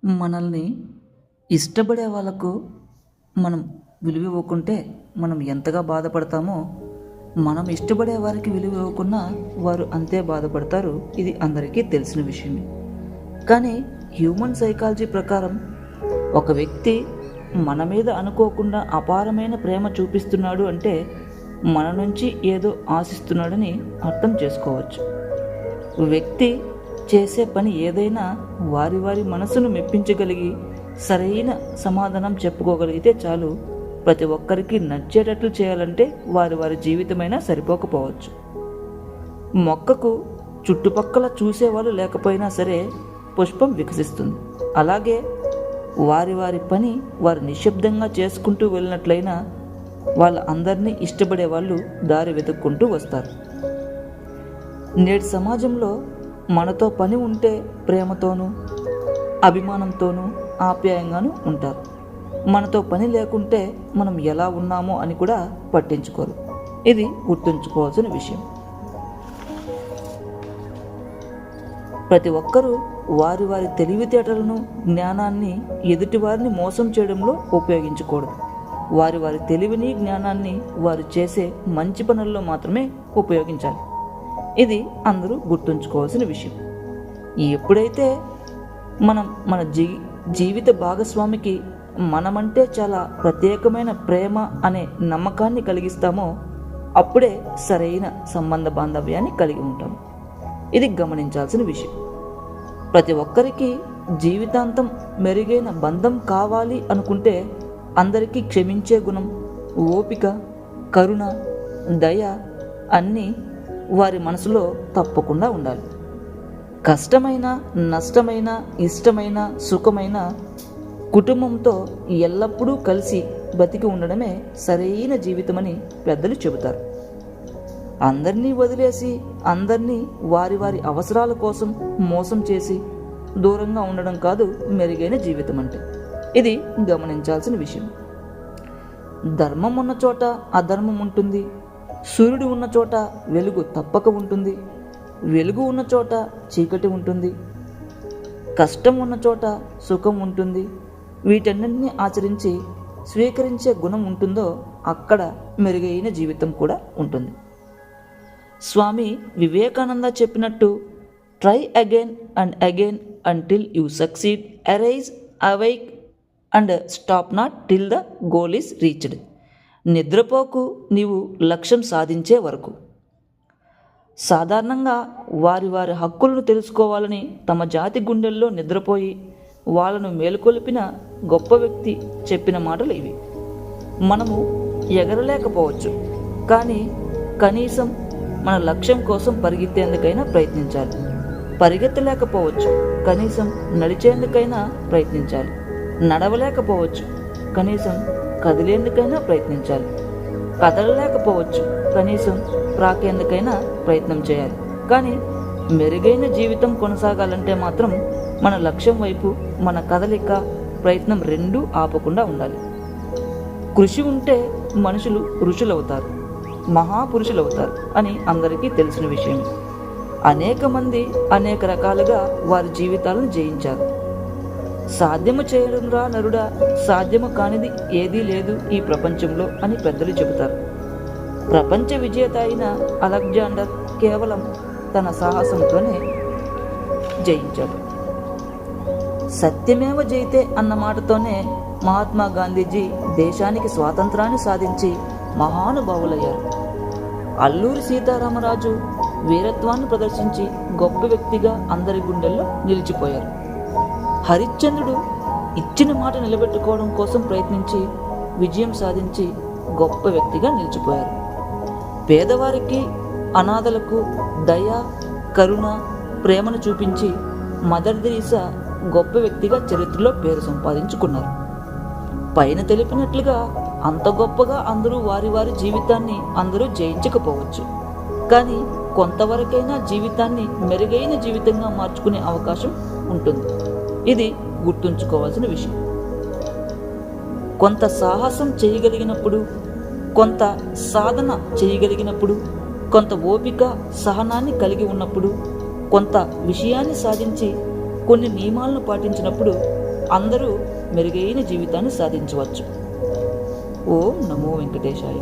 మనల్ని ఇష్టపడే వాళ్ళకు మనం విలువ ఇవ్వకుంటే మనం ఎంతగా బాధపడతామో, మనం ఇష్టపడే వారికి విలువ ఇవ్వకున్నా వారు అంతే బాధపడతారు. ఇది అందరికీ తెలిసిన విషయమే. కానీ హ్యూమన్ సైకాలజీ ప్రకారం ఒక వ్యక్తి మన మీద అనుకోకుండా అపారమైన ప్రేమ చూపిస్తున్నాడు అంటే మన నుంచి ఏదో ఆశిస్తున్నాడని అర్థం చేసుకోవచ్చు. వ్యక్తి చేసే పని ఏదైనా వారి వారి మనసును మెప్పించగలిగి సరైన సమాధానం చెప్పుకోగలిగితే చాలు. ప్రతి ఒక్కరికి నచ్చేటట్లు చేయాలంటే వారి వారి జీవితమైనా సరిపోకపోవచ్చు. మొక్కకు చుట్టుపక్కల చూసేవాళ్ళు లేకపోయినా సరే పుష్పం వికసిస్తుంది. అలాగే వారి వారి పని వారు నిశ్శబ్దంగా చేసుకుంటూ వెళ్ళినట్లయినా వాళ్ళ అందరినీ ఇష్టపడే వాళ్ళు దారి వెతుక్కుంటూ వస్తారు. నేటి సమాజంలో మనతో పని ఉంటే ప్రేమతోనూ అభిమానంతోనూ ఆప్యాయంగానూ ఉంటారు. మనతో పని లేకుంటే మనం ఎలా ఉన్నామో అని కూడా పట్టించుకోరు. ఇది గుర్తుంచుకోవాల్సిన విషయం. ప్రతి ఒక్కరూ వారి వారి తెలివితేటలను జ్ఞానాన్ని ఎదుటివారిని మోసం చేయడంలో ఉపయోగించకూడదు. వారి వారి తెలివిని జ్ఞానాన్ని వారు చేసే మంచి పనుల్లో మాత్రమే ఉపయోగించాలి. ఇది అందరూ గుర్తుంచుకోవాల్సిన విషయం. ఎప్పుడైతే మనం మన జీవిత భాగస్వామికి మనమంటే చాలా ప్రత్యేకమైన ప్రేమ అనే నమ్మకాన్ని కలిగిస్తామో అప్పుడే సరైన సంబంధ బాంధవ్యాన్ని కలిగి ఉంటాం. ఇది గమనించాల్సిన విషయం. ప్రతి ఒక్కరికి జీవితాంతం మెరుగైన బంధం కావాలి అనుకుంటే అందరికీ క్షమించే గుణం, ఓపిక, కరుణ, దయ అన్నీ వారి మనసులో తప్పకుండా ఉండాలి. కష్టమైన, నష్టమైన, ఇష్టమైన, సుఖమైన కుటుంబంతో ఎల్లప్పుడూ కలిసి బతికి ఉండడమే సరైన జీవితమని పెద్దలు చెబుతారు. అందరినీ వదిలేసి అందరినీ వారి వారి అవసరాల కోసం మోసం చేసి దూరంగా ఉండడం కాదు మెరుగైన జీవితం అంటే. ఇది గమనించాల్సిన విషయం. ధర్మం ఉన్న చోట అధర్మం ఉంటుంది. సూర్యుడు ఉన్న చోట వెలుగు తప్పక ఉంటుంది. వెలుగు ఉన్న చోట చీకటి ఉంటుంది. కష్టం ఉన్న చోట సుఖం ఉంటుంది. వీటన్నింటినీ ఆచరించి స్వీకరించే గుణం ఉంటుందో అక్కడ మెరుగైన జీవితం కూడా ఉంటుంది. స్వామి వివేకానంద చెప్పినట్టు, try again and again until you succeed, arise, awake and stop not till the goal is reached. నిద్రపోకు నీవు లక్ష్యం సాధించే వరకు. సాధారణంగా వారి వారి హక్కులను తెలుసుకోవాలని తమ జాతి గుండెల్లో నిద్రపోయి వాళ్ళను మేలుకొల్పిన గొప్ప వ్యక్తి చెప్పిన మాటలు ఇవి. మనము ఎగరలేకపోవచ్చు, కానీ కనీసం మన లక్ష్యం కోసం పరిగెత్తేందుకైనా ప్రయత్నించాలి. పరిగెత్తలేకపోవచ్చు, కనీసం నడిచేందుకైనా ప్రయత్నించాలి. నడవలేకపోవచ్చు, కనీసం కదిలేందుకైనా ప్రయత్నించాలి. కదలలేకపోవచ్చు, కనీసం ప్రాకేందుకైనా ప్రయత్నం చేయాలి. కానీ మెరుగైన జీవితం కొనసాగాలంటే మాత్రం మన లక్ష్యం వైపు మన కదలిక, ప్రయత్నం రెండూ ఆపకుండా ఉండాలి. కృషి ఉంటే మనుషులు ఋషులవుతారు, మహాపురుషులవుతారు అని అందరికీ తెలిసిన విషయం. అనేక మంది అనేక రకాలుగా వారి జీవితాలను జయించారు. సాధ్యము చేయడం రా నరుడా, సాధ్యము కానిది ఏదీ లేదు ఈ ప్రపంచంలో అని పెద్దలు చెబుతారు. ప్రపంచ విజేత అయిన అలెగ్జాండర్ కేవలం తన సాహసంతోనే జయించాడు. సత్యమేవ జయితే అన్న మాటతోనే మహాత్మా గాంధీజీ దేశానికి స్వాతంత్రాన్ని సాధించి మహానుభావులయ్యారు. అల్లూరి సీతారామరాజు వీరత్వాన్ని ప్రదర్శించి గొప్ప వ్యక్తిగా అందరి గుండెల్లో నిలిచిపోయారు. హరిశ్చంద్రుడు ఇచ్చిన మాట నిలబెట్టుకోవడం కోసం ప్రయత్నించి విజయం సాధించి గొప్ప వ్యక్తిగా నిలిచిపోయారు. పేదవారికి, అనాథలకు దయ, కరుణ, ప్రేమను చూపించి మదర్ తెరీసా గొప్ప వ్యక్తిగా చరిత్రలో పేరు సంపాదించుకున్నారు. పైన తెలిపినట్లుగా అంత గొప్పగా అందరూ వారి వారి జీవితాన్ని అందరూ జయించకపోవచ్చు, కానీ కొంతవరకైనా జీవితాన్ని మెరుగైన జీవితంగా మార్చుకునే అవకాశం ఉంటుంది. ఇది గుర్తుంచుకోవాల్సిన విషయం. కొంత సాహసం చేయగలిగినప్పుడు, కొంత సాధన చేయగలిగినప్పుడు, కొంత ఓపిక, సహనాన్ని కలిగి ఉన్నప్పుడు, కొంత విషయాన్ని సాధించి కొన్ని నియమాలను పాటించినప్పుడు అందరూ మెరుగైన జీవితాన్ని సాధించవచ్చు. ఓం నమో వెంకటేశాయ.